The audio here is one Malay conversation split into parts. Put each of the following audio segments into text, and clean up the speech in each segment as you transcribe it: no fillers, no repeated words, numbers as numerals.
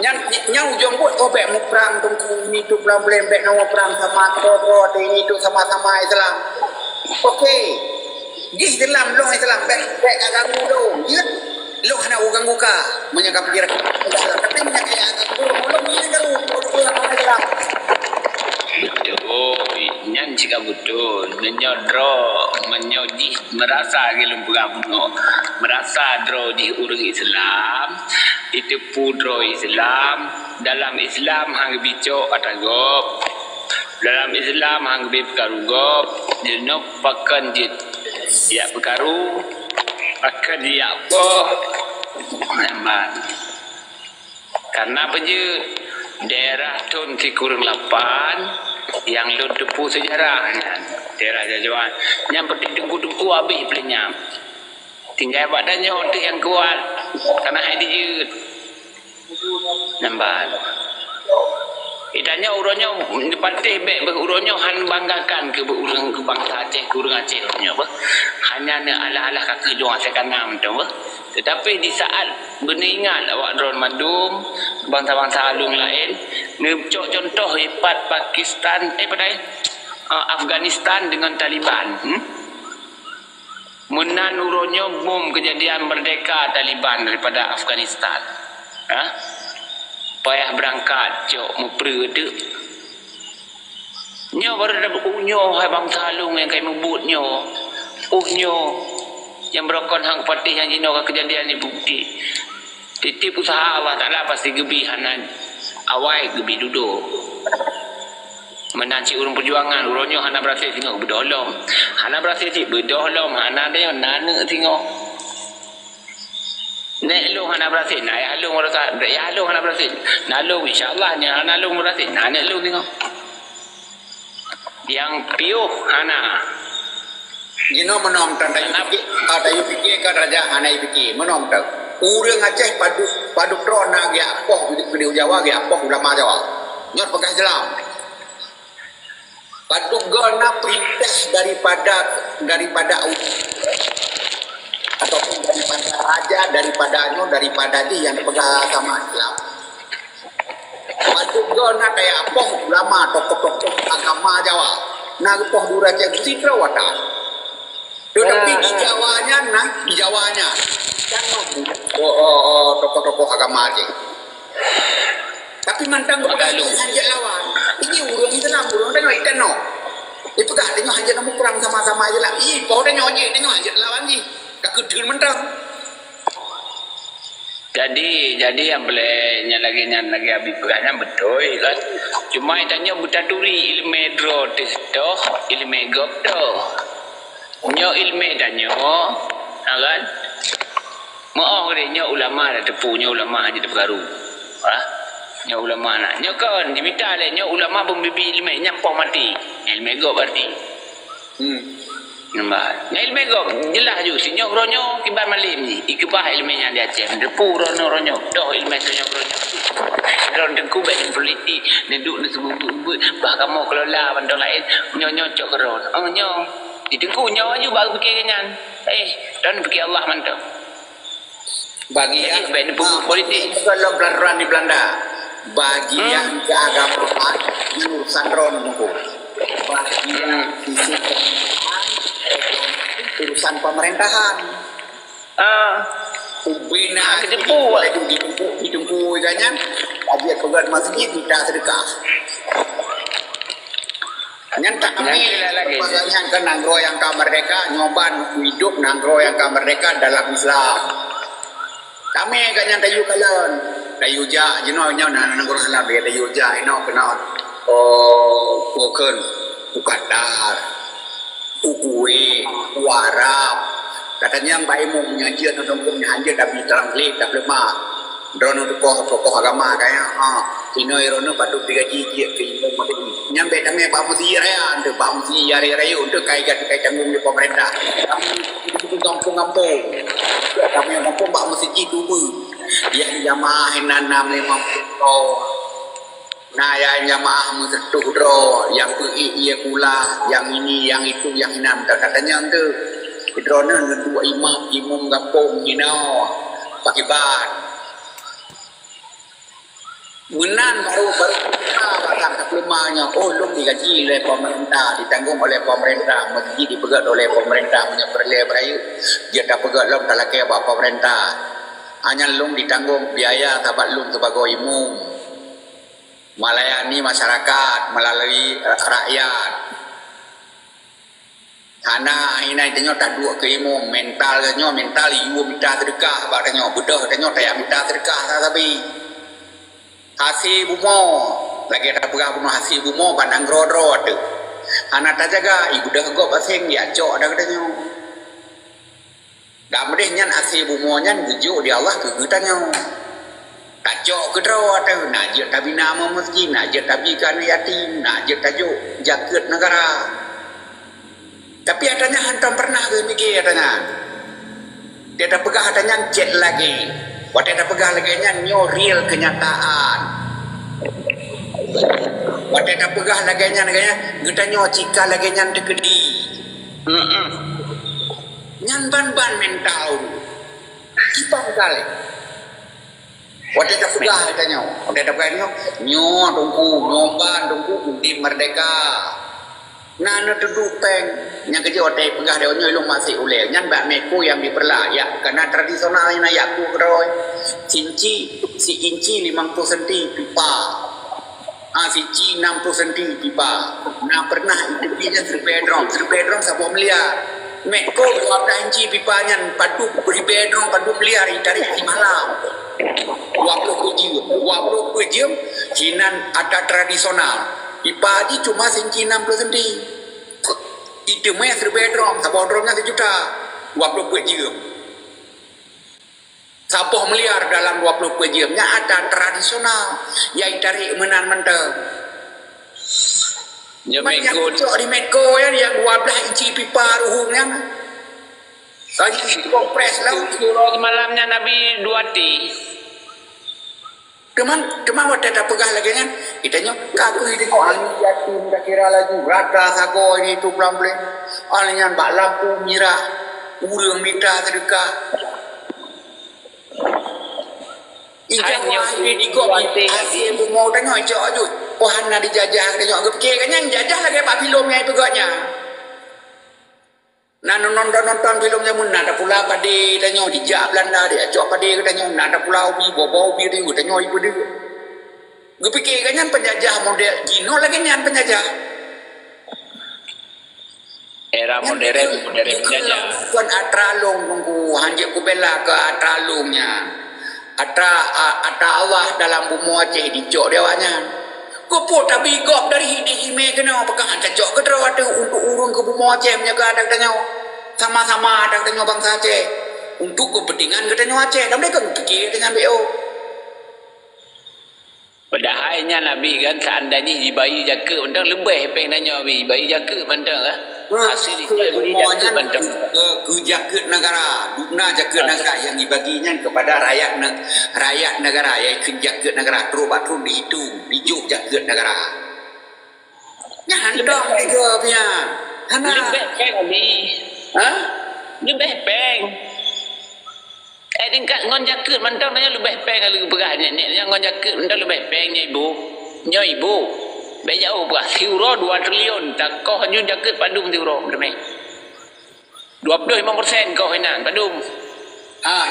Yang ujung pun bek mu perang tungku ini tu belum boleh bek nawa perang sama kro ini tu sama-sama Islam. Okey. Di Islam long Islam bek agama long. Ya. Long hana ganggu ka menyangka pikiran. Tapi menyangka agama long ini kan Islam. Betul, yang jika betul, menyodro, menyoji, merasa gelum pengabuno, merasa dro di urang Islam, itu pudro Islam, dalam Islam hang bico atagop, dalam Islam hang bib karugop, jenok pakan jit, ya berkaru, pakan dia apa, memang, karena apa je? Daerah Tun di Kurung Lapan yang lu depu sejarahnya daerah Jajuan yang penting tunggu habis belinya tinggal badannya untuk yang kuat karena hai dijut nampak idanya uronnya patih baik beruronnya han banggakan ke berurang ke bangsa Aceh kurang Aceh apa hanya ala-ala kaki doang saya kanam tu tetapi di saat beringat awak drone madum bangsa-bangsa alung lain contoh hebat Pakistan Afghanistan dengan Taliban menan uronyo bom kejadian merdeka Taliban daripada Afghanistan payah berangkat cok muprede nyo baru ada unyo hai bangsa alung yang kai mebutnyo yang berokon hang patih yang jino kejadian ni bukti titip usaha Allah Ta'ala pasti gebi hanan awai gebi duduk menanci urung perjuangan uronyo hana berhasil tengok berdolong hana berhasil cik berdolong hana dia nana tengok nek lu hana berhasil nak ya lu merasa ya lu hana berhasil nak lu insyaAllah ni hana lu berhasil nak lu tengok yang piuh hana Gino menonton ada fikir ke raja anai fikir menonton urang Aceh padu trona ge apoh di Jawa ge apoh ulama Jawa nyot pegang Islam padu gona perintah daripada ataupun daripada raja daripada dia yang pegang sama Islam padu gona kayak apoh ulama tokoh-tokoh agama Jawa nah apoh duraja sitra watan tetapi di Jawanya kan tokoh-tokoh agama aja. Tapi mantang berkali hanya lawan. Ini urung Islam, urung dan itu no. Itu kah tengok hanya kamu perang sama-sama aja lah. Ih, kau dah nyonyi tengok hanya lawan ni. Tak kedul mantang. Jadi yang boleh lagi habis perangnya betul kan. Cuma tanya butaduri ilmu dro testo, ilmu gop tu. Nyo ilmu dan nyo kan mau nyo ulama dah tepu nyo ulama aja terbaru nyo ulama nak nyo kan diminta le nyo ulama pembibi ilmu nyampau mati ilmu go berarti nampak ilmu go jelas ju si nyo ronyo kibar malim ni ikbah ilmu yang dia Aceh depu ronyo doh ilmu tu nyo ronyo ron dengku baik politik duduk ni sebut bah kamu kelola bandar lain nyo cok ron nyo ditengku nyawa je baru fikir kenyan dan fikir Allah mantap bagi yang baik politik kalau pelan di Belanda bagi yang keagamaan urusan ron bagi yang urusan pemerintahan ubina ditunggu jangan aja pegat masjid tidak sedekah nyantak kami yang ke nanggro yang ke merdeka nyoban hidup nanggro yang ke merdeka dalam Islam kami kan yang tayu kalian tayu ja jeno nanggro Islam dia tayu ja ino kena bukan ukadar ukue warap katanya yang baik mau menyajian atau menyajian tapi dalam klik tak lemah drone tokoh agama kayak Tino irono padu tiga jiji ke imam tadi nyampe kami bamusi raya untuk bamusi raya untuk kai tanggung di pemerintah kami kampung kami kampung bamusi itu yang jamaah nanam 50 nah yang jamaah mensetuh dro yang iya kula yang ini yang itu yang enam katanya untuk drone dua imam kampung pakai ban Menan baru batang kelemahnya. Oh, belum digaji oleh pemerintah, ditanggung oleh pemerintah, mesti dipegat oleh pemerintah punya berayu. Dia tak pegat lom tak laki apa pemerintah. Hanya lum ditanggung biaya tabat lum sebagai umum. Melayani masyarakat melalui rakyat. Hana ina tanya tak dua ke imam mental iu minta sedekah bak tanya bedah tanya tak minta sedekah tapi hasil bumo lagi ada pegah bumo hasil bumo bandang rodro tu hana tak jaga ibu dah gop asing dia cok dah katanya dah medeh nyan hasil bumo nyan bujuk di Allah ke katanya tak cok ke draw tu nak je tabi nama masjid nak je tabi kan yatim nak je tajuk jaket negara. Tapi adanya hantam pernah ke mikir adanya. Dia tak pegah adanya chat lagi. Waktu dia pegah lagi nya nyo real kenyataan. Waktu dia pegah lagi nya kita nyo cika lagi nya dekedi. Nyan ban mental. Kita kali. Waktu dia pegah adanya. Waktu dia pegah nyo tunggu nyomban tunggu di merdeka. Nana duduk peng yang kerja hotel pegah dia onyo ilmu masih uleh nyan bak meku yang diperlayak karena tradisional ina yaku keroi si inci 50 cm pipa si 60 cm pipa nah pernah itu punya 3 bedroom 10 miliar meku 12 inci pipa nyan padu 3 bedroom 4 miliar dari malam waktu jam hinan ada tradisional pipa di cuma inci 60 cm. Itu mah 3 bedroom, 1 bedroomnya 1 juta. 20 jam. 10 miliar dalam 20 jamnya ada tradisional yang dari menan menteng. Ya Meko di Meko ya yang 12 inci pipa ruhungnya. Lagi kompres lah. Surau malamnya Nabi 2T. Teman waktu ada pegah lagi kan kita nyok kaku ini kok angin yatim dah kira lagi rata sago ini tu pelan-pelan alinyan bak lampu merah urang minta sedekah ikan wahai di kok asyik bumau tengok cok ajuk pohan nak dijajah kita nyok kepikir kan yang jajah lagi pak film yang pegaknya nah nonton filmnya mun ada pula padi tanya dijak Belanda dia cok padi katanya ada pula ubi bobo ubi dia tanya ibu dia gue pikir kan penjajah model Gino lagi nyan penjajah era modern penjajah kan atralung tunggu hanjek ku bela ke atralungnya atra Allah dalam bumi Aceh dicok dia wanya Gopo tapi gop dari hime kena apakah cocok ke terawat untuk urung ke bumi Aceh menjaga ada katanya sama-sama ada katanya bangsa Aceh untuk kepentingan katanya Aceh dan mereka fikir dengan BO padahalnya Nabi kan seandainya dibayi jaka mentang lebih peng nanya bayi jaka mentang hasil itu bayi jaka mentang ke jaket negara dukna jaket negara yang dibaginya kepada rakyat negara yang ke jaket negara terus batu dihitung dijuk jaket negara nyandong tiga punya lebih peng Nabi lebih peng tingkat ngon jaket mentang nanya lebih peng kalau berahnya ni yang ngon jaket mentang lebih pengnya ibu bejauh berah siuro 2 triliun tak kau hanya jaket padum siuro demi 25% kau hinan padum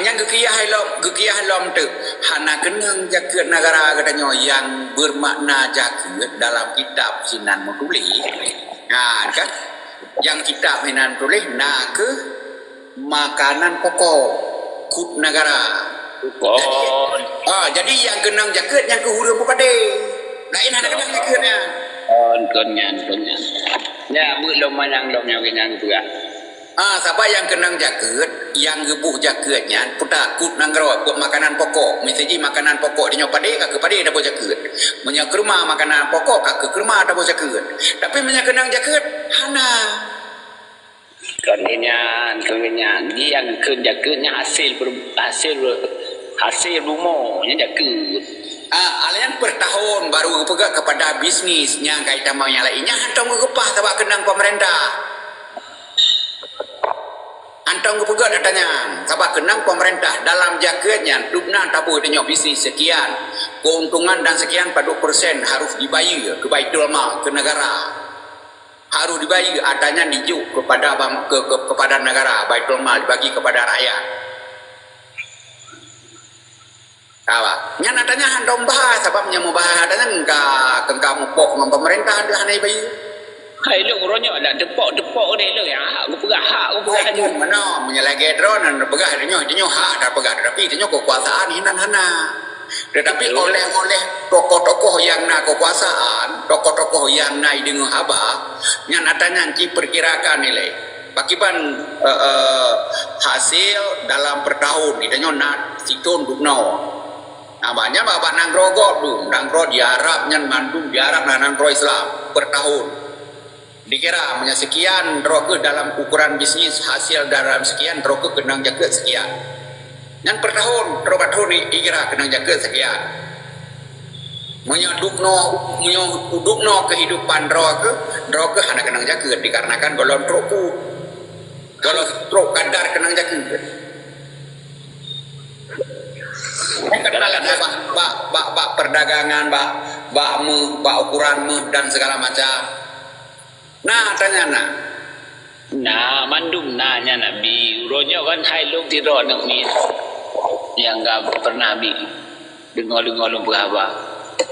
yang kekiyah lom tu hana kenang jaket negara katanya yang bermakna jaket dalam kitab Sinan Mutulis kan yang kitab Sinan Mutulis nak ke makanan pokok kut negara. Jadi yang kenang jaket yang kehurung kepada. Lain ada kenang jaketnya. Konyan. Ya, belum manang dom yang kenang tu ah. Siapa yang kenang jaket, yang gebuk jaketnya, putar kut negara, kut makanan pokok. Misalnya makanan pokok dia pada kak kepada dah bawa jaket. Punya ke rumah makanan pokok kak ke rumah dah bawa jaket. Tapi punya kenang jaket hana. Konyan dia yang jagetnya hasil rumah nya jaket Alian per tahun baru pegang kepada bisnisnya kaitan mau yang lainnya hantar mengepah tabak kenang pemerintah Hantang ke pegat datanya. Sebab kenang pemerintah dalam jaketnya dubna tabu dengan bisnis sekian. Keuntungan dan sekian pada persen harus dibayar ke Baitul Mal, ke negara. Harus dibayar adanya dijuk kepada negara. Baitul Mal dibagi kepada rakyat. Tahu? Yang adanya handong bahas sebabnya mau bahas adanya enggak mupok dengan pemerintah dia hanai bayar. Hai lu ronyo dak depok ni lu yang hak aku pegah Itu mana menyelagi drone dan pegah dia hak dah pegah tapi dia kekuasaan hinan hana. Tetapi oleh tokoh-tokoh yang nak kekuasaan, tokoh-tokoh yang naik dengan abah, yang natanya nanti perkirakan nilai. Bakiban hasil dalam per tahun dia nak situn dukno. Namanya bapak nanggro godum, nanggro diharap nyan mandum diharap nanggro Islam per tahun. Dikira punya sekian droge dalam ukuran bisnis hasil dalam sekian droge kenang jaga sekian. Yang per tahun terobat tahun ni dikira kenang jaga sekian. Menyudukno kehidupan droge hanya kenang jaga dikarenakan golon trok kadar kenang jaga. Kenalan bak perdagangan bak ukuran dan segala macam. Nah tanya nak. Nah mandum nanya Nabi uronyo kan hai lu tiro nak ni yang enggak pernah bi dengar lu berapa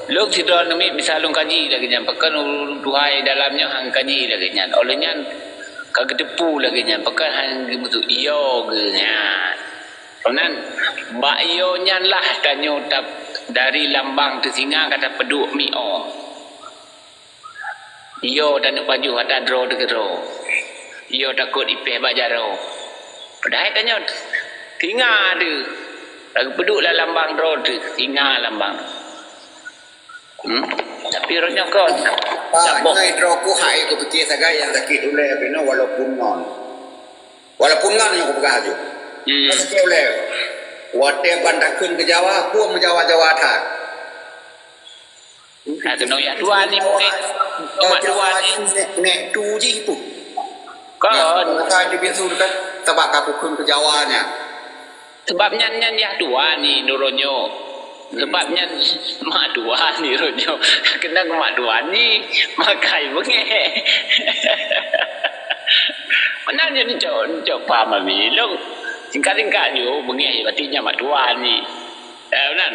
lu tiro nak mi misal lu kaji lagi nya pekan tuhai dalamnya hang kaji lagi nya olehnya kagak depu lagi nya pekan hang betul iyo ge nya kenan mbak iyo nya lah tanyo tap dari lambang tu singa kata peduk mi oh iyo dan baju ada dro degero. Iyo takut ipeh bajaro. Padahal tanya tinga tu. Lagu peduk lah lambang dro tu, tinga lambang. Tapi ronya kon. Ngai dro ku hai ku peti sagai yang sakit ule bino walaupun non. Walaupun non yang ku pegah ju. Sakit ule. Wate bandakun ke Jawa, ku menjawa-jawa tak. Ada no ya dua ni mungkin. Mak dua ni nek tu ji tu. Kon. Saya dia biasa kan sebab kapukun ke Jawanya. Sebabnya nyan ya dua ni nuronyo. Sebabnya mak dua ni ronyo. Kena mak dua ni makai benge. Mana ni cok paham ami. Lo singkat-singkat yo benge artinya mak dua ni. Benar.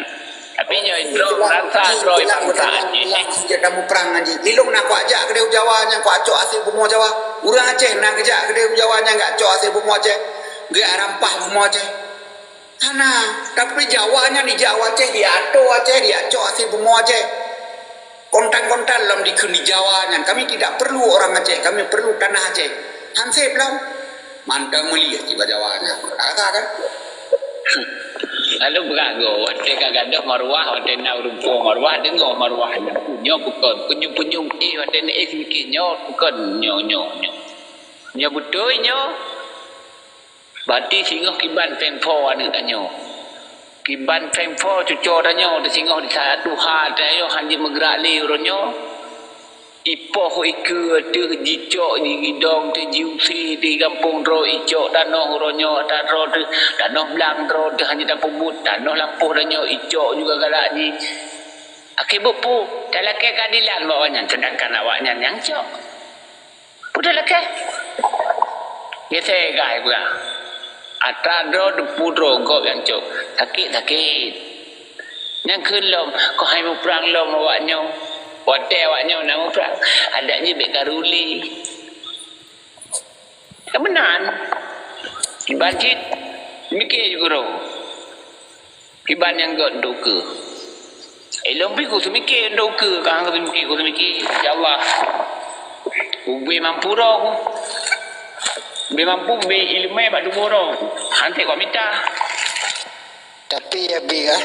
Tapi nyo indro rasa dro bangsa ni. Sejak kamu perang anji. Ilung nak ku ajak ke Jawanya, ku acok asal bumo Jawa. Urang Aceh nak ajak ke Jawanya enggak acok asal bumo Aceh. Dia rampah bumo Aceh. Sana, tapi Jawanya di Jawa Aceh dia ato Aceh dia acok asal bumo Aceh. Kontan-kontan lam dikun di Jawanya. Kami tidak perlu orang Aceh, kami perlu tanah Aceh. Hansip lam. Mantap melihat tiba Jawanya. Kata kan? Lalu berago, wate kagak marwah, wate nak rumput marwah, dengar marwah nyo bukan, punyung wate nak mikir nyo bukan nyo. Nyo betul nyo. Berarti singoh kiban tempo anu tanyo. Kiban tempo cucu tanyo, de singoh di satu hal tanyo hanya menggerak li ronyo. Ipoh iku tu jicok di gidong tu jiusi di kampung ro icok danoh ronyo taro tu danoh belang ro tu hanya dan pumut danoh lampuh danyo icok juga galak ni akibupu dalake keadilan bawanya sedangkan awaknya yang cok pudalake biasa gai pula atadro depu drogop yang cok sakit yang kelom kau hai mu perang lom awaknya Wate awaknya nama perang. Adanya bekaruli. Kebenan. Kibancit. Mikir juga roh. Kiban yang god doka. Lompi ku semikir doka. Kang semikir ku semikir. Ya Allah. Ubi mampu roh. Ubi mampu ubi ilmu bak dumo roh. Hantik kau minta. Tapi ya biar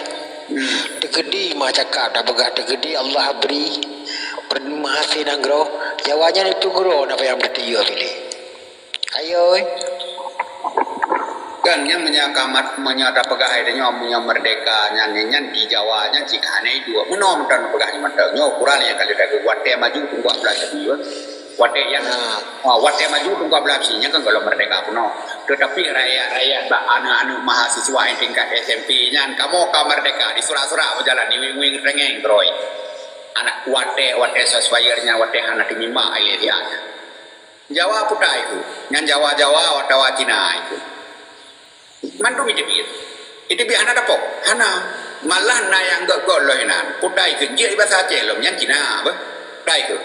tegedi mah cakap dah begak tegedi Allah beri permahasi nanggro Jawanya itu guru apa yang bertiga pilih ayo kan yang menyata pegah idenya punya merdeka nyanyian di Jawanya jika aneh dua menom dan pegahnya matanya ukuran yang kali dah wate maju tunggu belas dia wate yang wate maju tunggu belas nya kan kalau merdeka puno Tetapi rakyat-rakyat anak-anak mahasiswa yang tingkat SMP nya kamu merdeka di surat-surat berjalan di wing-wing rengeng teroi. Anak wate sesuainya wate anak timima ile dia. Jawa putai itu, yang Jawa watawa Cina itu. Mandu itu biar. Itu biar anak dapok, anak malah na yang gol loinan putai kerja bahasa Aceh lom yang Cina apa? Putai itu.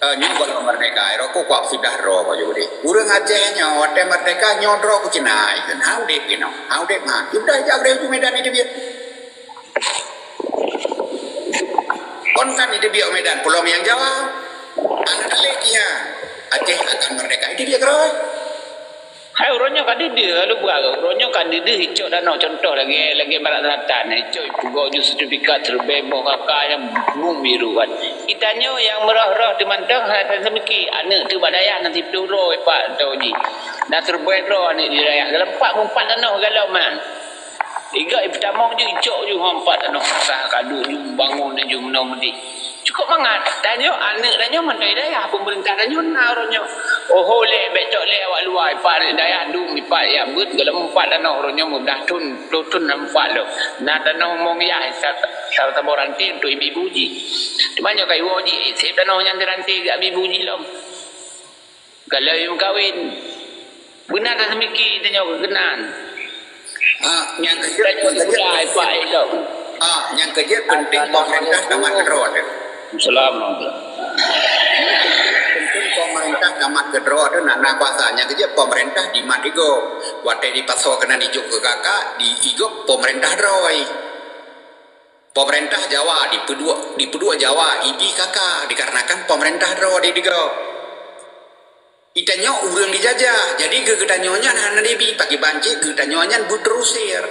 Nyong kalau merdeka, aku kuat sudah roh kau jadi. Urang Acehnya, wate merdeka nyodro ke Cina, kan? How dek you know? How dek mah? Sudah jaga itu Medan itu biar. Kon kan itu biar Medan, Pulau yang Jawa, anak leknya Aceh akan merdeka itu dia keroi. Hai uronyo kan dia lu buat uronyo kan dia hijau dan contoh lagi barat selatan hijau pugo jus sertifikat terbebas kakak yang bumi biru kan kitanya yang merah-merah di mantang hanya semiki anak tu badaya nanti peduro pak tau ni dah terbebas ni di raya dalam 4 tanah galau man Iga pertama je hijau je hampat tanah sah kadu je bangun je menom di cukup mangat danyo anak danyo mantai daya pemerintah danyo na oronyo oh le becok le awak luar pak daya dum pak ya but galam 4 tanah oronyo mudah tun 4 lo na tanah mong ya sa taboranti untuk ibu ji dimanyo kai woji sip tanah nyantiranti gak ibu ji lom kalau yang kawin benar tak semiki danyo kekenan Yang kerja yang kerja penting pemerintah tamat kedrot. Assalamualaikum. Penting pemerintah tamat kedrot nak kuasanya kerja pemerintah di matigo. Wate di paso kena dijuk ke kakak di igok pemerintah droi. Pemerintah Jawa di pedua Jawa idi kakak dikarenakan pemerintah droi di digo. Itanya urang dijajah, jadi gegetanyonya hana debi pakai banci gegetanyonya buterusir.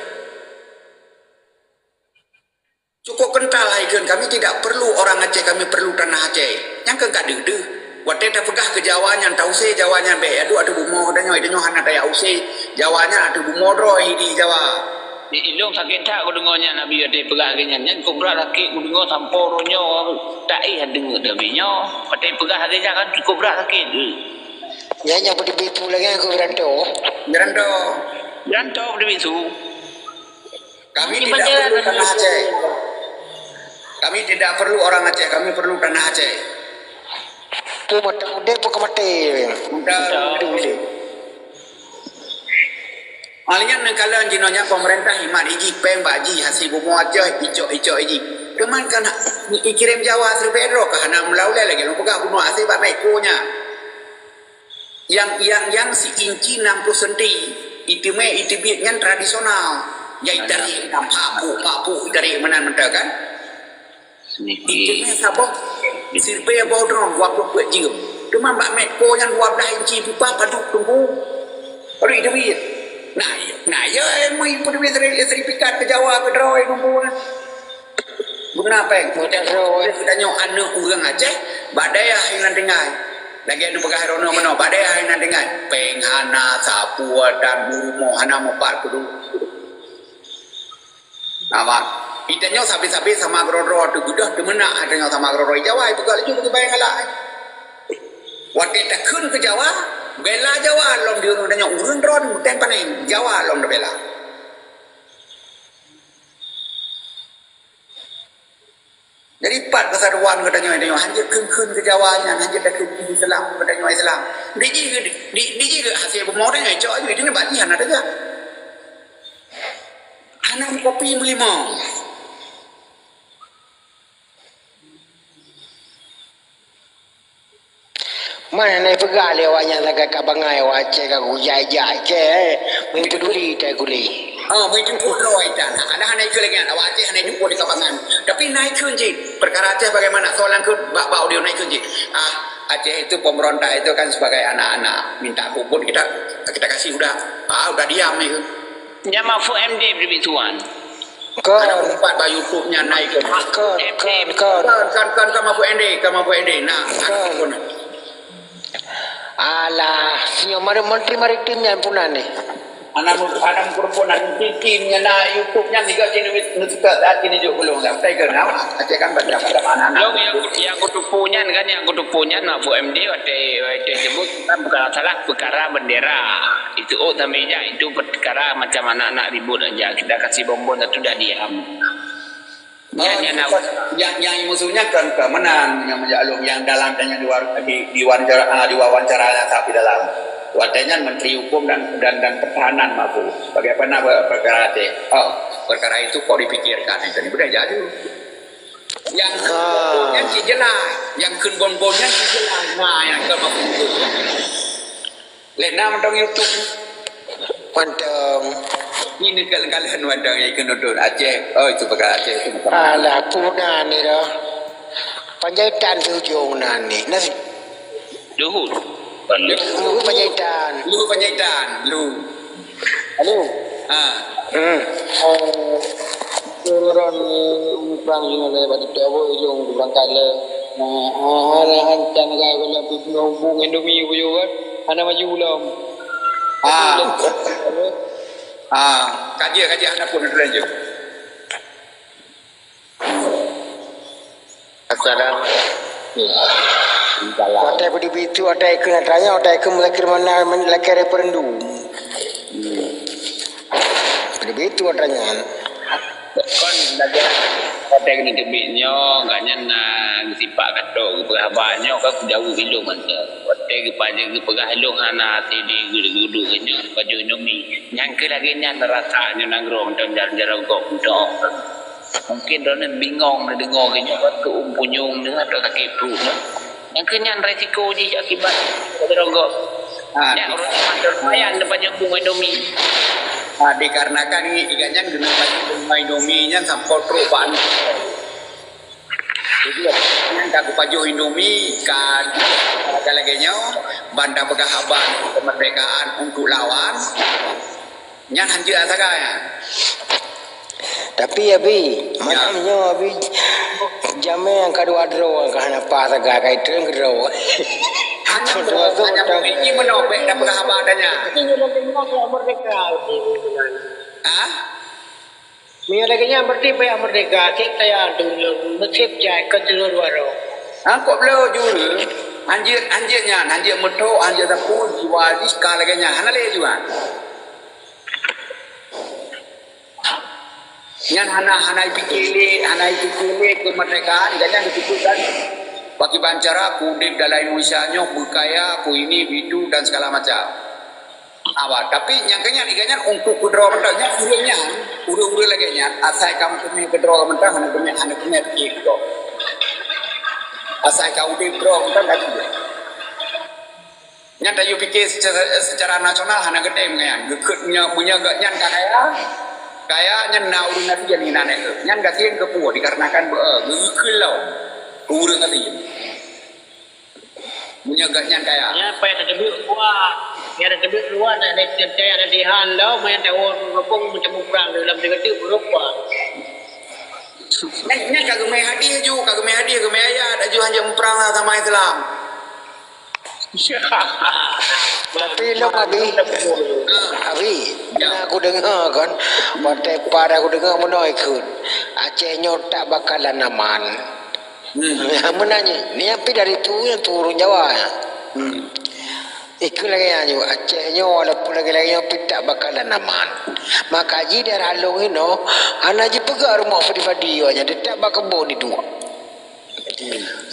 Cukup kental haikeun kami tidak perlu orang Aceh, kami perlu tanah Aceh. Yang kegak deuh. Wate dah pegah ke Jawanya, tahu se Jawanya be adu bumo danyo idanyo hana daya use. Jawanya adu bumo droi di Jawa. Di ilung sakit tak ko dengonya nabi ade pegah genyan nyen ko berat sakit ko dengo samporonyo tak ih dengo dabinya. Wate pegah genyan kan cukup berat sakit. Ya nyampe di bitu lagi aku Gerando. Pada bisu. Kami tidak perlu tanah Aceh. Kami tidak perlu orang Aceh, kami perlu tanah Aceh. Tu mata udah pun kemati. Mudah. Alian nengkalan jinonya pemerintah iman iji peng baji hasil bumu aja ijo iji. Cuman kan ikirim Jawa serbedro kahana melaulai lagi lu pegah bunuh asih pak naikunya. Yang si inci 60 senti itu biarnya tradisional ya dari papu dari mana kan itu sabok sirpe bodron waktu buat jium cuma mbak meko yang 12 inci pipa paduk tunggu baru itu biar nah ya emang pun biar sertifikat ke Jawa ke Droi tunggu guna apa yang kita nyok anak urang Aceh badai yang tinggal lagi ada pegah rono meno badai hanya dengan penghana sapua dan burumo hana mopar kudu nama itanya sapi-sapi sama groro tu gudah tu mena adanya sama groro Jawa itu kali juga bayang lah wate tak kun ke Jawa bela Jawa lom diurun danya urun ron tempanin Jawa lom bela jadi 4 kesaduan katanya ini hanya kun ke Jawanya hanya tak kun Islam katanya Islam di hasil pemodalnya cok ini balian ada enggak anak kopi melima mana naik pegal lewatnya tak kabangai wajah kagu jajah ke mempeduli tak guli. May jemput roy dan ada hanya itu lagi ada wajah hanya jemput di kabangan tapi naik kunci perkara Aceh bagaimana soalan ke bau dia naik kunci Aceh itu pemerintah itu kan sebagai anak-anak minta puput kita kasih udah diam itu Nyama fu MD berbituan. Ada empat baju YouTube-nya naik kan sama Bu Ende nah alah senyum ada menteri maritimnya punan ni anak perempuan timnya na YouTube-nya juga sini nutup hati ni juga belum dah saya kenal Aceh kan pada mana lo yang kutupunya kan yang kutupunya na fu MD waktu sebut kan bukan salah perkara bendera itu meja itu perkara macam anak-anak ribut aja. Kita kasih bonbon satu dah diam. Yang musuhnya kan kemenan yang menjaluk yang dalam dan yang diwawancaranya tapi dalam watanya Menteri Hukum dan Pertahanan mampu. Bagaimana perkara itu? Perkara itu kok dipikirkan itu udah jadi. Yang bonbonnya sih jelas, yang bonbonnya sih jelas. Nah, yang ke mampu itu. Lena mentong YouTube. Mantap. Ini kalian mandang yang nonton Aceh. Oh itu perkara Aceh itu bukan. Alah puna ni dah. Panjaitan sujung nani. Nasi. Luhut. Lu panjaitan. Lu. Halo. Turun perang yang ada pada tahu ujung perang kala. Arahan tangga kala hubung Indomie bujukan. Ana maju ulam. Kaji anak pun ada je. Otai budi bitu, otai kena tanya, otai ke melakir mana melakir referendum. Budi bitu otanya. Kon lagi kotek ni tebiknya ganyan na sipak katok berhabanyo ka jauh hilung anta. Kotek pajak pegah-hilung ana tidi gudu-gudu kenyo baju nomi. Yang ke lagi nyan rasanya nangrong dan jalan-jalan kok udah. Mungkin dona bingung na dengar kenyo ke umpunyung dengan atau sakit perut. Yang ke nyan resiko je akibat rogok. Ya orang mandor mayan depannya bunga domi. Dikarenakan ini ikannya guna bagi Indominya sampai perubahan. Jadi yang aku pajuh Indomie kan ada lagi bandar pegahaban kemerdekaan untuk lawan. Yang hancur asaganya. Tapi abi, macamnya abi jamnya yang kedua draw kan apa saga kai tren draw. Hanya ini menobek dan pegahabannya. Mia lagi nya berarti payah merdeka kita ya dulu mesip jai ke telur waro. Kok belum juga? Anjir muto anjir tapu jiwa di skala lagi nya. Hana le juga. Yang hana pikirle kemerdekaan jangan dipikirkan bagi bancara kudik dalam Indonesia nya berkaya ku ini bidu dan segala macam. Tapi nyangkanya iganya untuk kedua mentahnya udah lagi nya asal kamu punya kedua mentah hanya punya gitu. Asal kamu di kedua mentah lagi. Nyata you pikir secara nasional hanya gede mengayan. Gekutnya punya gaknya kaya nyenau dengan dia ni nane. Nyan gatiin ke puas dikarenakan gekeulau urang kali. Punya gaknya kaya. Ya payah ada duit luar. Ya ada duit luar ada ada di handau main tahun ngepung macam perang dalam negeri berupa. Nya kagak mai hadiah ayat aju hanya perang sama Islam. Tapi lo abi, aku dengar kan, partai para aku dengar menaikkan, Aceh tak bakalan aman. Menanya, ni apa dari tu yang turun Jawa? Ikut lagi yang juga Acehnya walaupun lagi yang tak bakalan aman. Maka ji dari halung ini, anak je pegang rumah fadi-fadi aja, dia tak bakal kebun itu.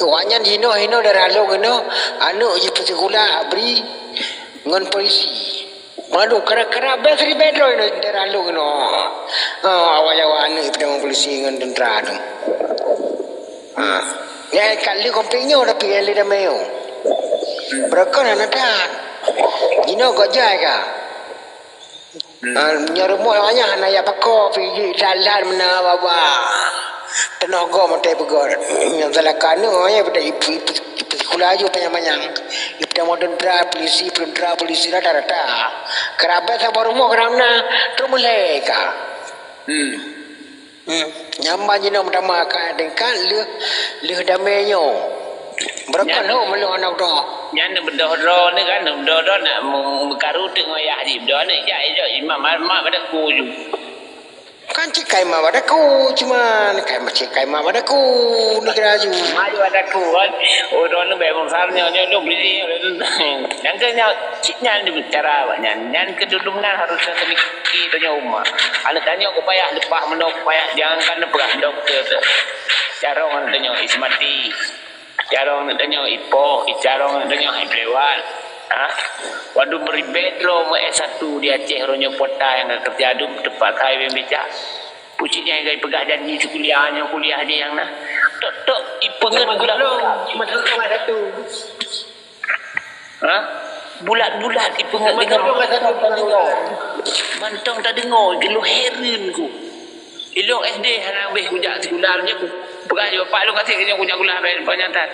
Wanyan hino dari halung ini, anak je persekula abri dengan polisi. Malu kera-kera best ribet loh ini dari halung ini. Awal-awal anak dengan polisi dengan tentera tu. Ya kali kompinya udah pilih dah mayo. Berapa nak dah? Ini kau jaga. Nyarumuk banyak nak ya pakor pergi jalan mana baba. Tenaga mati pegar. Yang salah kanu ya pada ibu sekolah aja banyak-banyak. Ibu modern polisi rata-rata. Kerabat sabar rumah kerana termulai ka. Nyaman je nak makan dengan le damainya. Berapa lo malu anak tu? Yang berdoa ni kan berdoa nak mengkaru tengok ayah ni berdoa ni ya imam mak pada kuju. Kan cik kaima padaku, cuman kaima cik kaima padaku ni keraju. Maju ada kuat, orang nu memang sarnya nyonya beli yang kenya ciknya di bicara banyak, yang keduduknya harus sedikit tanya umma. Anak tanya aku payah lepas menok payah jangan kan perah dokter tu. Carong tanya ismati, carong tanya ipo, carong tanya lewat. Waduh meribet lo S1 di Aceh ronyo kota yang kerja aduk tempat saya membaca. Puciknya yang pegang janji kuliahnya kuliah dia yang nah. Tok ipengen bulan. Masuk ke satu. Bulat-bulat ipengen dengar. Mantong tak dengar gelo heran ku. Ilok SD hana beh kujak sekularnya ku. Pegang bapak lu kasih kenya kujak kuliah penyantan.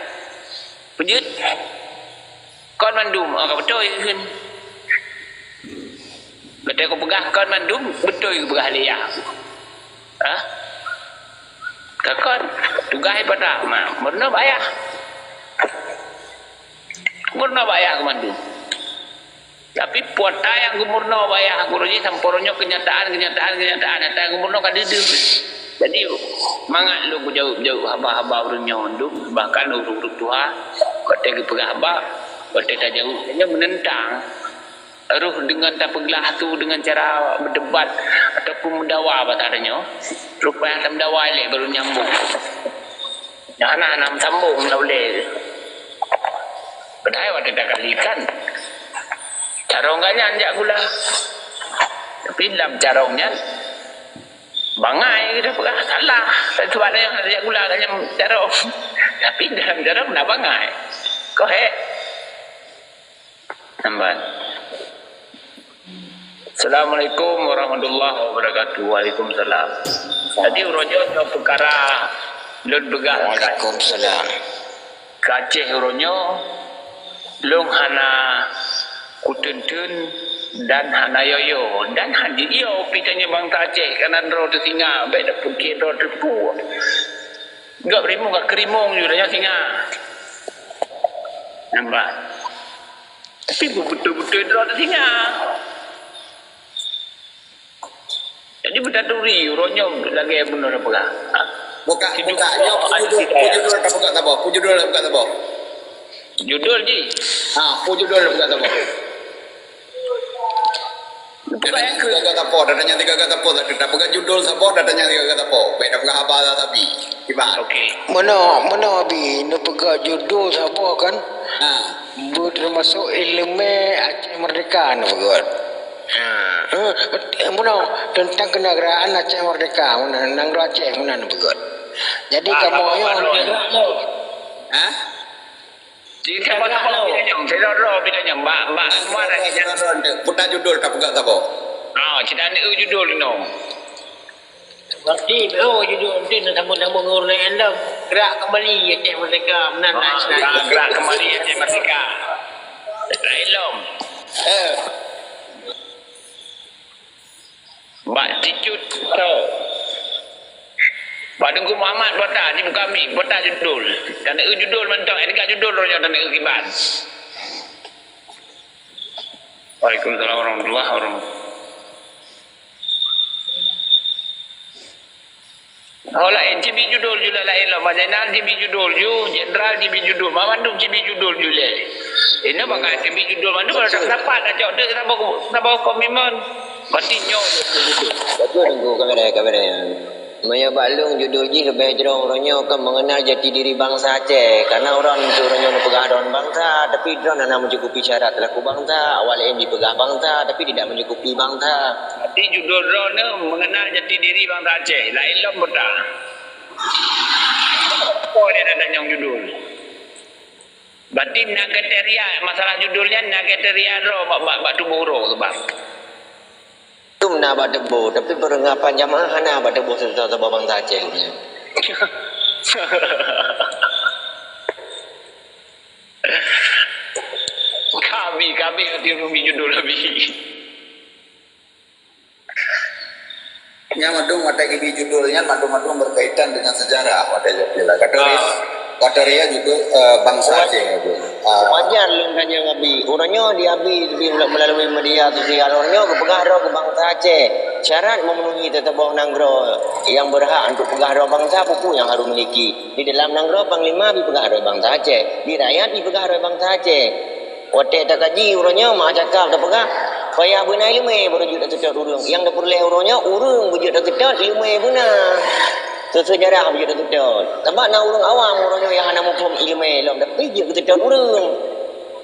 Penjut. Kon mandum, kau betul ya kan? Betul kau pegah kon mandum, betul kau pegah liya. Kakon, tugas pada mah, murna bayar. Murna bayar kau mandum. Tapi puata yang kau murna bayar, aku rajin sampurnya kenyataan, nanti kau murna kan dede. Jadi mangat lu jauh haba-haba bernyondum, bahkan urut Tuhan, kau tegi pegah haba. Berdekat jauh, hanya menentang ruh dengan tak pegelah tu dengan cara berdebat ataupun mendawa batanya. Rupanya tak mendawa le baru nyambung. Yang anak-anak sambung tak boleh. Padahal waktu tak kalikan. Carongnya anjak gula. Tapi dalam carongnya bangai kita pegah salah. Sebabnya yang anjak gula kan yang carong. Tapi dalam carong nak bangai. Kau Nampak. Assalamualaikum warahmatullahi wabarakatuh. Waalaikumsalam. Jadi uronyo perkara lun begah. Waalaikumsalam. Kaceh uronyo lung hana kutentun dan hana yoyo dan haji iyo pitanya bang Aceh kanan ro tu singa baik pun kira tu pu. Enggak berimung enggak kerimung juranya singa. Nampak. Tapi betul-betul dia tak tinggal. Jadi berdaturi, orangnya lagi yang benar apa lah. Buka, pujudul tak buka tak apa. Pujudul tak buka tak apa. Judul je. Pujudul tak buka tak apa. Datanya tiga kata apa, datanya tiga kata apa. Tak buka judul siapa, datanya tiga kata apa. Baik tak buka apa tapi. Tiba. Okey. Mana abi, nu pegang judul siapa kan? Termasuk elemen Aceh Merdeka nu pegang. Mana tentang kenegaraan Aceh Merdeka, mana nang Aceh mana nu pegang. Jadi kamu yang Jika mana bidanya, saya ro bidanya, mbak semua dah bidanya. Putar judul tak buka tak apa. Cerita ni judul no. Berarti judul nanti nak sambung-sambung orang anda gerak kembali Aceh Merdeka menandai gerak kembali Aceh Merdeka. Lailom. Mbak Cicut tu. Badungku Muhammad bota di kami, bota judul. Dan judul mentok, dekat judul ronya dan kibat. Waalaikumsalam warahmatullahi wabarakatuh. Oh lain cibi judul juga lain lah. Majenan cibi judul ju, jenderal cibi judul, Mamandung cibi judul juga. Ini bakal cibi judul mana kalau tak dapat dah jauh dia kenapa komitmen mati nyok. Betul tunggu kamera. Maya balung judul ji lebih jerong orangnya akan mengenal jati diri bangsa Aceh karena orang itu orangnya pegang daun bangsa tapi dia nak mencukupi syarat laku bangsa awal yang dipegang bangsa tapi tidak mencukupi bangsa. Jadi judul drone mengenal jati diri bangsa Aceh lain lom betul. Apa dia ada yang judul? Berarti nak kriteria masalah judulnya nak kriteria ro bak tubuh ro sebab. Itu nak buat debu tapi perengapan jamaah nak buat debu sebab bangsa Aceh punya. Kami ketiru judul lebih. Nya madung ada di judulnya madung berkaitan dengan sejarah. Kata dia juga bangsa Aceh. Wajar lu tanya ngabi. Orangnya diabi melalui media sosial. Orangnya ke pengaruh ke bangsa Aceh. Syarat memenuhi tata bawah nanggro yang berhak untuk pengaruh bangsa pupu yang harus miliki. Di dalam nanggro panglima di pengaruh bangsa Aceh. Di rakyat di pengaruh bangsa Aceh. Waktu tak kaji orangnya mak cakap dah pegah. Payah benar ilmu baru juta tetap urung. Yang dah perleh orangnya urung berjuta tetap ilmu benar. Sejarah berjuta tetap. Sebab nak urung awam orangnya yang hana mufum ilmu lom tapi dia tetap urung.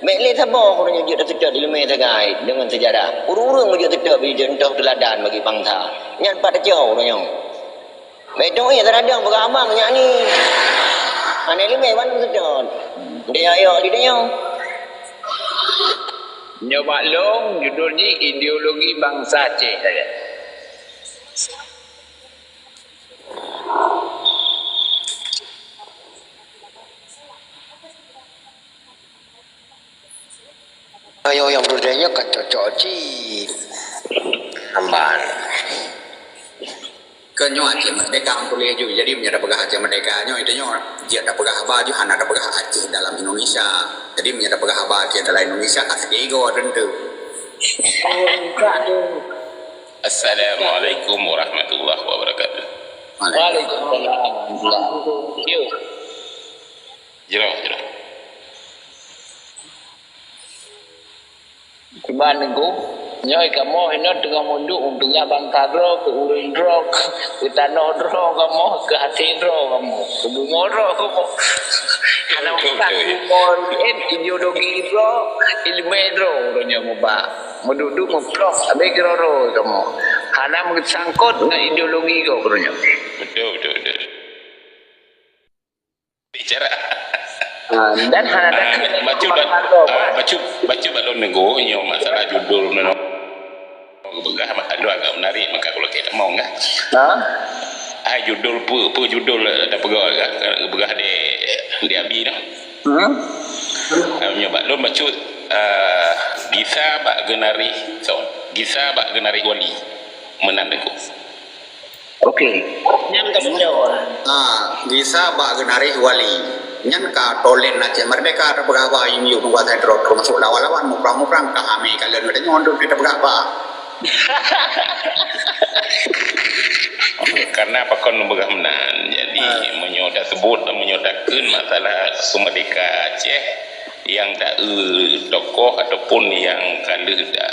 Mekle sabar orangnya juta tetap ilmu terkait dengan sejarah. Urung berjuta tetap jadi contoh teladan bagi bangsa. Nyan pada jauh orangnya. Betul ya teradang berabang nyak ni. Hana ilmu mana tetap. Dia ayo dia. Nyoba long judulnya ideologi bangsa Aceh saja. Ayo yang berdaya kat cocok ji. Amban. Kenyo Aceh merdeka boleh ju. Jadi menyada pegah Aceh merdeka nyo itu nyo dia ada pegah haba ju hana ada pegah Aceh dalam Indonesia. Jadi menyada pegah haba Aceh dalam Indonesia kat sego tentu. Assalamualaikum warahmatullahi wabarakatuh. Waalaikumsalam. Jero. Cuba nunggu. Nyoi kamu hendak tengah mundur untuk bangsa dro ke urun dro ke tanah dro kamu ke hati dro kamu ke bunga dro kamu. Kalau tak kumon ideologi dro ilmu dro orangnya mubah. Menduduk memplok habis kira-kira kamu. Karena sangkut dengan ideologi kau orangnya. Betul. Bicara. Dan hanya baca balon nego yang masalah judul neno begah ada agak menarik maka kalau kita mau enggak judul pu judul ada pegawai agak begah di abi dah nyoba lo baca gisa bak genari wali menandaku. okey Nyam tak sejauh. Bisa bak genari wali. Nyan ka tolen Aceh merdeka ada pegah haba yang yuk buat hidro termasuk lawan-lawan muprang-muprang kami kalian ada nyondok kita pegah haba. Karena pakon begah menan jadi menyoda sebut menyodakan masalah Merdeka Aceh yang dak tokoh ataupun yang kalau dak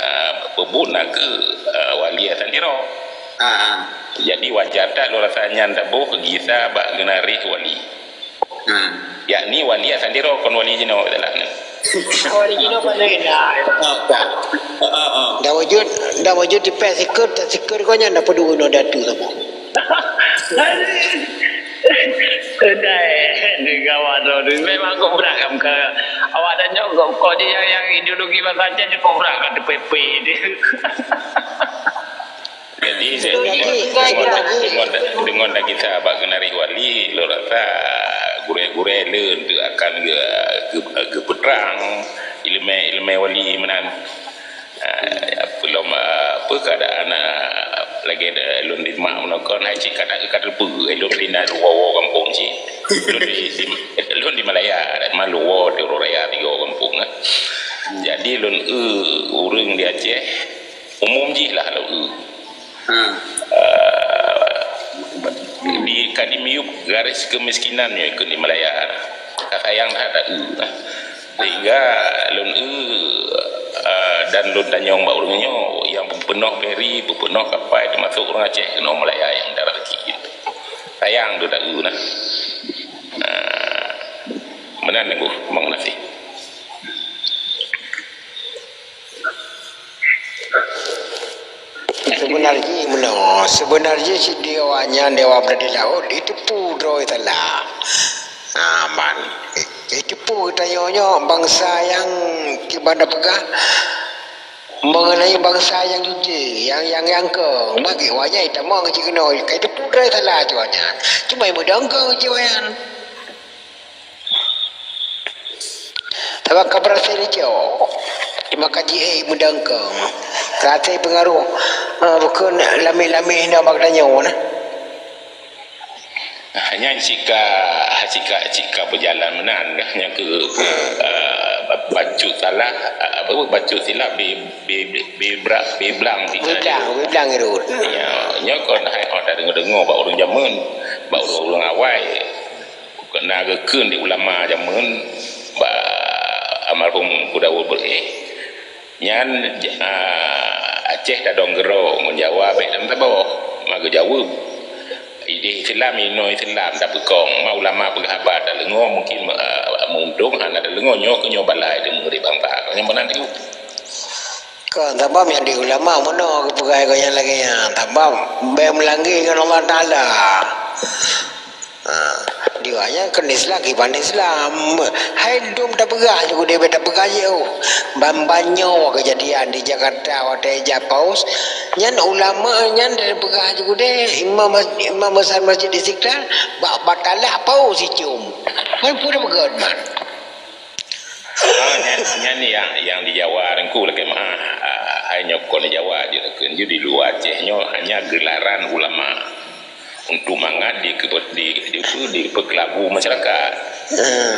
berbuna ke wali sendiri. Jadi wajar tak lo rasanya ndak boh gisa bak genari wali. Yakni wali sendiri kon wali jino dalam ni. Wali jino pada kita. Dah wujud di pes ikut tak sikut kau nya dah perlu no datu sama. Kawan tu memang kau berakam ke awak dan nyok kau je yang ideologi bahasa Aceh kau berakam tu PP dia. Jadi dengan lagi sahabat genari wali lo rasa gure-gure le akan ke perang ilmu wali menan belum apa keadaan lagi lun di mak menokon hai cik kata pu lun di na luwo kampung ci lun di Malaya dan maluwo di raya tiga kampung jadi lun urang di Aceh umum ji lah lo di kadimiuk garis kemiskinan ya di Malaya kata yang ada sehingga lun dan lun tanyong baurunyo yang penuh beri penuh kapai termasuk orang Aceh kena Malaya yang darah rezeki sayang tu tak guna mana nenggu mengenasi sebenarnya si dewa berada laut itu pudro itulah aman itu pun tanyanya bangsa yang kibanda pegah mengenai bangsa yang jujur yang ke bagi wajah itu mau ngaji kena itu pudro itulah tuanya cuma yang mudangkau jiwayan tapi kabar saya jauh cuma kaji mudangkau kata pengaruh bukan lami-lami hendak bagdanya mana hanya jika berjalan menan hanya ke baca salah apa baca silap be blang Bidang itu. nya kon hai ada dengar ba orang zaman ba orang awal kena gekeun di ulama zaman ba almarhum Kudawul nyan Aceh tak dong gero menjawab dalam taboh mago jawab ide Islam ino Islam tak bekong ma ulama penghabat tak lengo mungkin mundung ana tak lengo nyo ke nyo balai de muri bangsa yang mana tu Kan tambah yang di ulama mana kepegai kau yang lagi ya tambah bem lagi kan Allah Taala. Dia hanya kena Islam kiban Islam. Hai dum tak pegang juga dia beta pegang je. Banyak kejadian di Jakarta waktu Japaus. Nyan ulama nyan dia pegang juga dia imam besar masjid Istiqlal batalah pau si cium. Kan pun pegang man. nyanyi yang di Jawa rengku lagi mah hanya kon Jawa je kan di luar Aceh nyo hanya gelaran ulama untuk mangat di pekelabu masyarakat.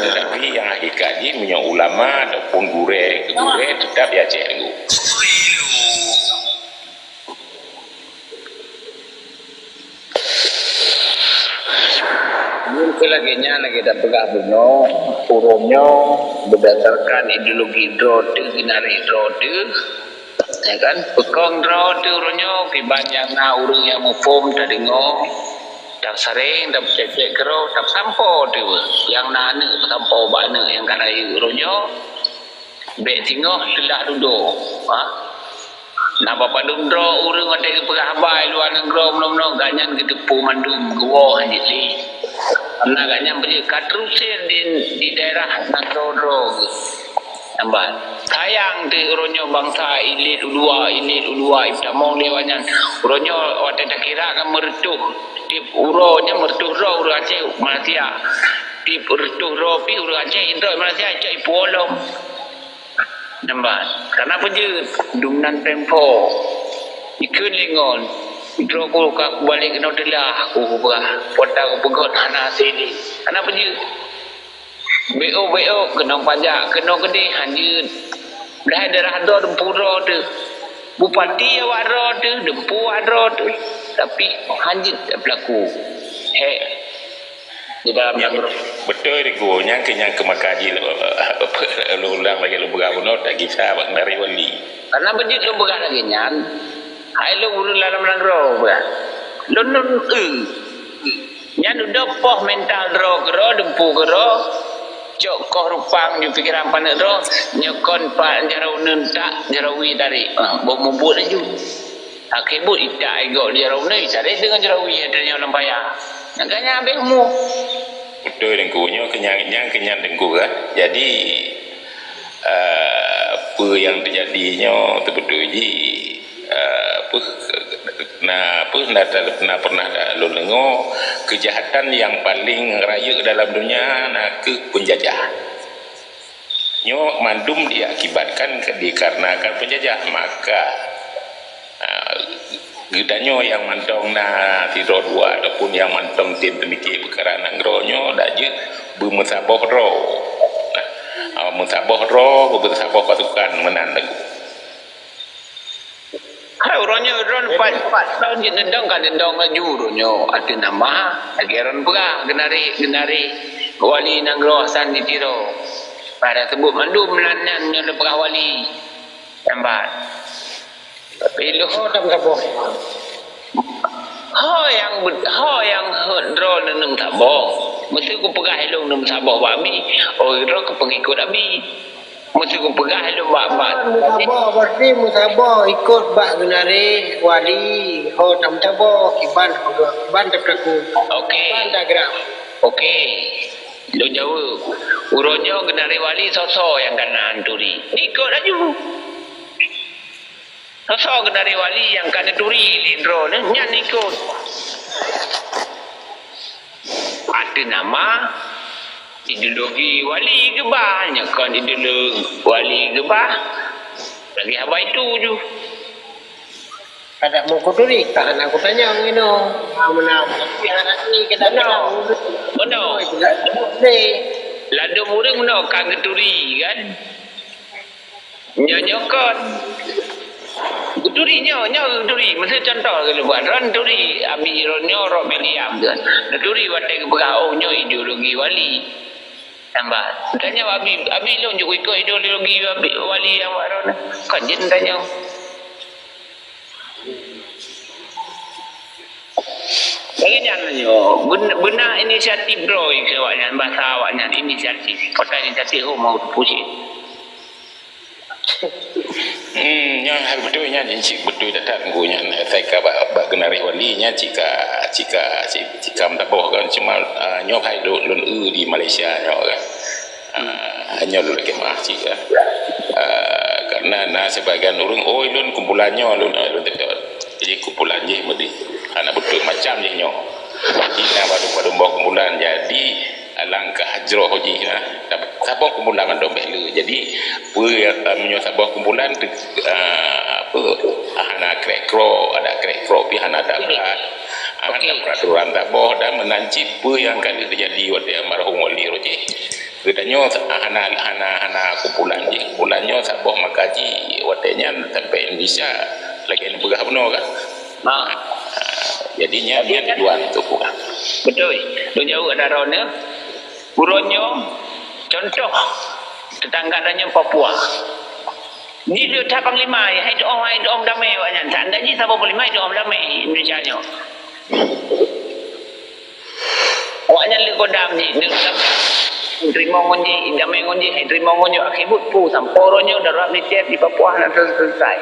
Tetapi yang hakikatnya punya ulama ataupun gure tetap di Aceh dulu. Mungkin lagi tak pegang punya urumnya berdasarkan ideologi drode ginari drode ya kan pekong drode urunnya kibanyak na urung yang mufum tak dengar tak sering tak cek kero tak sampo tu yang nana sampo bana yang karai urunnya bek tinggal telah duduk nak bapa dundro urung ada ke perabai luar negara belum ganyan ke tepu mandum gua hanyili karena ganyan pergi katrusir di daerah Nagrodro nampak sayang di urunnya bangsa ilit ulua ibtamong lewanyan urunnya waktu tak kira kan mertuh tip urunnya mertuh ro uru Aceh Malaysia tip mertuh ro pi uru Aceh Indra Malaysia cai polong nampak karena pergi dumnan tempo ikun lingon Idro ko ka balik no delah ko ba pota ko pegot hana sini karena pergi BO kena pajak kena gede hanjut dah darah do dempuro tu bupati awak ro tu dempu ro tu tapi hanjut berlaku di dalam yang betul itu yang kemakaji lu ulang lagi lu berapa tak kisah bang dari wali karena bejit lu begat lagi nyan hai lu ulu dalam nagro ba lu nyan udah poh mental dro gero dempu gero cok koh rupang di pikiran panak dro nyokon pak jarau nentak jarawi dari bau mubut aja akibut itak ego jarau ne cari dengan jarawi adanya lempaya nakanya abengmu betul dengkunya kenyang dengku kan jadi apa yang terjadinya betul ji pernah lu dengar kejahatan yang paling raya dalam dunia ke penjajahan nyo mandum diakibatkan dikarenakan penjajah maka gedanyo yang mantong na tidur dua ataupun yang mantong tin temiki perkara nangronyo daje bermusabah ro musabah ro bermusabah pasukan menandang kalau orangnya orang empat tahun je nendang kan nendang laju orangnya ada nama ageran pula genari wali nanggro Hasan ditiro pada sebut mandu melanyan yang lepah wali nampak tapi lu tak berapa yang hendro nenum tabah mesti ku pegah helung nenum tabah babi ro ku pengikut abi mesti ku pegah helung babat musabah berarti musabah ikut bak genare wali tam tabah kiban tak berlaku okey kiban tak gerak okey lu jauh uronyo genare wali sosok yang kanan turi ikut aja sosok dari wali yang kena duri lindro nyan ikut ada nama ideologi wali gebah nyakan ideologi wali gebah lagi apa itu je ada mau kuduri tahan aku tanya ngino mana ni kita benar ladu muring benar kan geduri kan Nyokon. Duri duri mesti contoh kalau buat ran duri abi ronyo ro beliam tu. Duri wate berau nyo ideologi wali. Tambah. Tanya abi long jo ikut ideologi abi wali yang waron. Kan jin tanya. Bagaimana nyo? Benar inisiatif bro ke awaknya bahasa awaknya inisiatif. Kota inisiatif mau pusing. Yang hal betul nya cik betul datang gunya saya ka genari wali nya jika mentaboh kan cuma nyok hai lun di Malaysia nyok kan hanya lun kemah jika karena sebagian orang lun kumpulannya lun jadi kumpulan je mesti anak betul macam je nyok kita baru bawa kumpulan jadi alangkah hajroh hoji sabah kumpulan dombek lu jadi punya sabah kumpulan apa hana krekro ada krekro pi hana ada ada peraturan tabah dan menanci yang kali terjadi waktu almarhum wali roji katanya hana kumpulannya sabah makaji watenya sampai Indonesia lagi ni pegah benar kan jadinya dia tujuan tu bukan betul lu jauh ada ronnya buronyo contoh tetangganya Papua ni dia tak panglima hai dom damai awaknya tanda ji sabab panglima dom damai Indonesia nyo awaknya le kodam ni le terima ngonji damai ngonji terima ngonjo akibut pu samporonyo darab ni di Papua nak selesai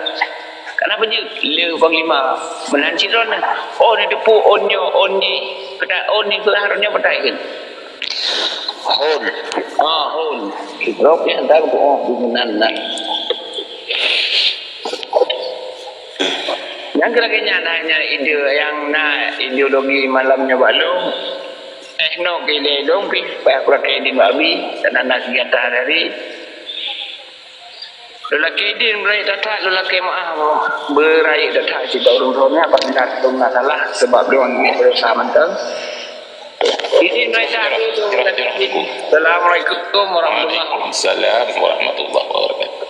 kenapa je le panglima menanci ron ni depu onyo onni kata onni keharonyo petai kan Hon. Hon. Rob ya entar nan. Yang kelakanya nanya ide yang ideologi malamnya balung. No kile dong pi pa kurang di babi dan anak kegiatan hari. Lelaki din berai datang lelaki maaf berai datang si dorong-dorongnya apa tidak salah sebab dia ni berusaha mentang. Ini mereka Assalamualaikum warahmatullahi wabarakatuh.